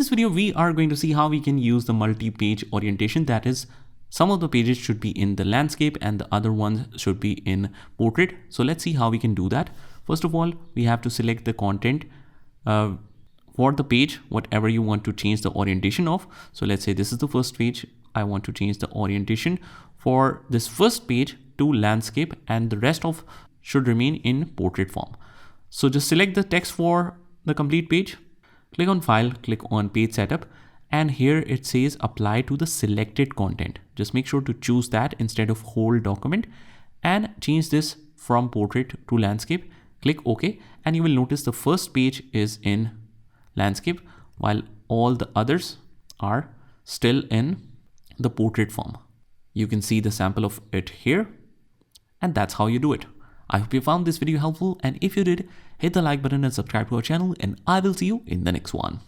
this video, we are going to see how we can use the multi-page orientation. That is, some of the pages should be in the landscape and the other ones should be in portrait. So let's see how we can do that. First of all, we have to select the content for the page, whatever you want to change the orientation of. So let's say this is the first page. I want to change the orientation for this first page to landscape, and the rest of should remain in portrait form. So just select the text for the complete page, click on file, click on page setup, and here it says apply to the selected content. Just make sure to choose that instead of whole document and change this from portrait to landscape. Click OK, and you will notice the first page is in landscape while all the others are still in the portrait form. You can see the sample of it here, and that's how you do it. I hope you found this video helpful, and if you did, hit the like button and subscribe to our channel, and I will see you in the next one.